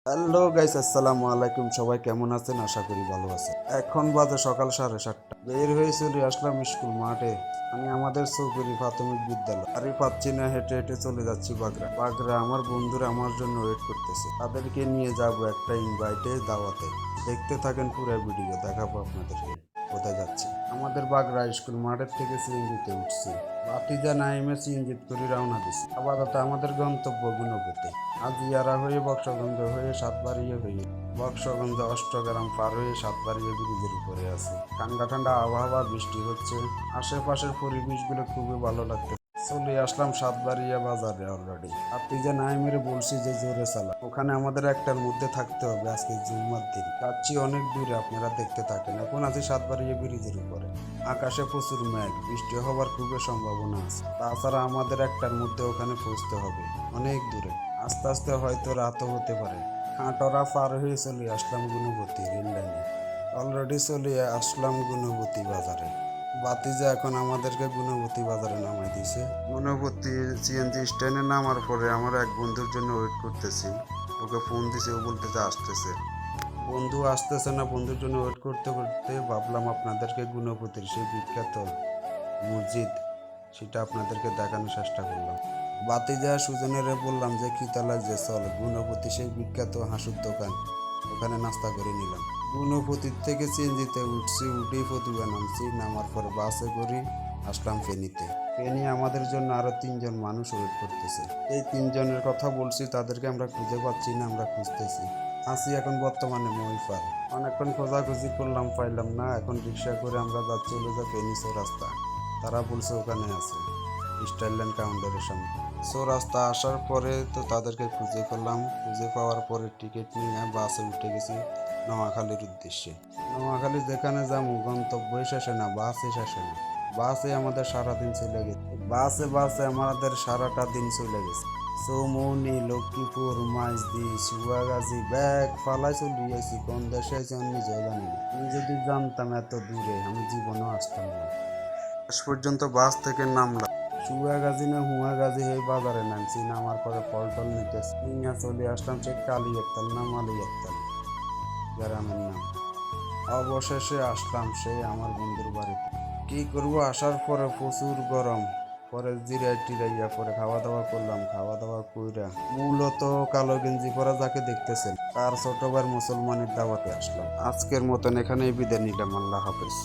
Hello guys, আসসালামু আলাইকুম। সবাই কেমন আছেন? আশা করি ভালো আছেন। এখন বাজে সকাল 7:30। বের হয়ে চলে আসলাম স্কুল মাঠে, মানে আমাদের চৌধুরী প্রাথমিক বিদ্যালয়। আরে পাচ্ছি না, হেঁটে হেঁটে চলে যাচ্ছি বাগড়া বাগড়া। আমার বন্ধুরা আমার জন্য ওয়েট করতেছে, তাদেরকে নিয়ে যাব একটা ইনভাইটে, দাওয়াতে। দেখতে থাকেন পুরো ভিডিও, দেখাবো আপনাদেরকে কোথায় যাচ্ছি। আমাদের বাগড়া স্কুল মাঠের থেকে সিএনজিতে উঠছি। বাতিজা নাইমে সিএনজিত করে রওনা দিছি। আপাতত আমাদের গন্তব্য গুণপতি। আজিয়ারা হয়ে বক্সগঞ্জ হয়ে সাতবাড়িয়া হয়ে বক্সগঞ্জ অষ্টগ্রাম পার হয়ে সাতবাড়িয়া ব্রিজের উপরে আছে। ঠান্ডা ঠান্ডা আবহাওয়া, বৃষ্টি হচ্ছে, আশেপাশের পরিবেশগুলো খুবই ভালো লাগছে। চলে আসলাম সাতবাড়িয়া বাজারে অলরেডি। আপনি যে নাই মেরে বলছি যে জোরে চালা, ওখানে আমাদের একটার মধ্যে থাকতে হবে। আজকে জুম্মার দিন, যাচ্ছি অনেক দূরে, আপনারা দেখতে থাকেন। এখন আছি সাতবাড়িয়া ব্রিজের উপরে। আকাশে প্রচুর মেঘ, বৃষ্টি হবার খুবই সম্ভাবনা আছে। তাছাড়া আমাদের একটার মধ্যে ওখানে পৌঁছতে হবে, অনেক দূরে। আস্তে আস্তে হয়তো রাতও হতে পারে। হাঁটরা পার হয়ে চলে আসলাম গুণবতী রেল লাইনে। অলরেডি চলে আসলাম গুণবতী বাজারে। বাতিজা এখন আমাদেরকে গুণবতী বাজারে নামাই দিয়েছে। গুণবতী সিএনজি স্ট্যান্ডে নামার পরে আমার এক বন্ধুর জন্য ওয়েট করতেছি। ওকে ফোন দিছে, ও বলতেছে আসতেছে। বন্ধু আসতেছে না, বন্ধুর জন্য ওয়েট করতে করতে ভাবলাম আপনাদেরকে গুণবতীর সেই বিখ্যাত মসজিদ, সেটা আপনাদেরকে দেখানোর চেষ্টা করলাম। বাতিজা সুজনেরে বললাম যে খিদা লাগছে, চল গুণপতি সেই বিখ্যাত হাঁসুর দোকান, ওখানে নাস্তা করে নিলাম। গুণপতির থেকে সিএনজিতে উঠছি, উঠেই ফতুয়া নামছি। নামার পর বাসে করি আসলাম ফেনীতে। ফেনী আমাদের জন্য আরো 3জন মানুষ ওয়েট করতেছে। এই 3জনের কথা বলছি, তাদেরকে আমরা খুঁজে পাচ্ছি না, আমরা খুঁজতেছি। আছি এখন বর্তমানে মহিপাল। অনেকক্ষণ খোঁজাখুঁজি করলাম, পাইলাম না। এখন রিক্সা করে আমরা যাচ্ছি হলো যে ফেনী রাস্তা। তারা বলছে ওখানে আছে, স্টাইলল্যান্ড কাউন্টারের সামনে। রাস্তা আসার পরে তো তাদেরকে খুঁজে পেলাম। খুঁজে পাওয়ার পরে টিকিট নিয়ে বাসে উঠে গেছি নোয়াখালীর উদ্দেশ্যে। নোয়াখালী যেখানে যাবো গন্তব্যই শেষে না, বাসই শেষে না। বাসে আমাদের সারাদিন চলে গেছে, বাসে বাসে আমাদের সারাটা দিন চলে গেছে। চৌমনি, লক্ষ্মীপুর, মাইজদি, সুয়াগাজী ব্যাগ ফালাই চলিয়েছি। কোন দেশে আছি আমি নিজেও জানি না। আমি যদি জানতাম এত দূরে, আমি জীবনেও আসতাম না। শেষ পর্যন্ত বাস থেকে নামলাম। সুয়াগাজী না হুয়াগাজী এই বাজারে নামছি। নামার পরে পল্টল নিতেছি, নিয়ে চলে আসলাম সে কালিয়াত্তাল না মালিয়াত্তাল গ্রামের নাম। অবশেষে আসলাম সে আমার বন্ধুর বাড়িতে। কি করব, আসার পরে প্রচুর গরম। পরে জিরাই টিরাইয়া পরে খাওয়া দাওয়া করলাম। খাওয়া দাওয়া কইরা মূলত কালো গেঞ্জি পরা যাকে দেখতেছেন, তার ছোট ভাইয়ের মুসলমানের দাওয়াতে আসলাম। আজকের মতন এখানেই বিদায় নিলাম। আল্লাহ হাফেজ।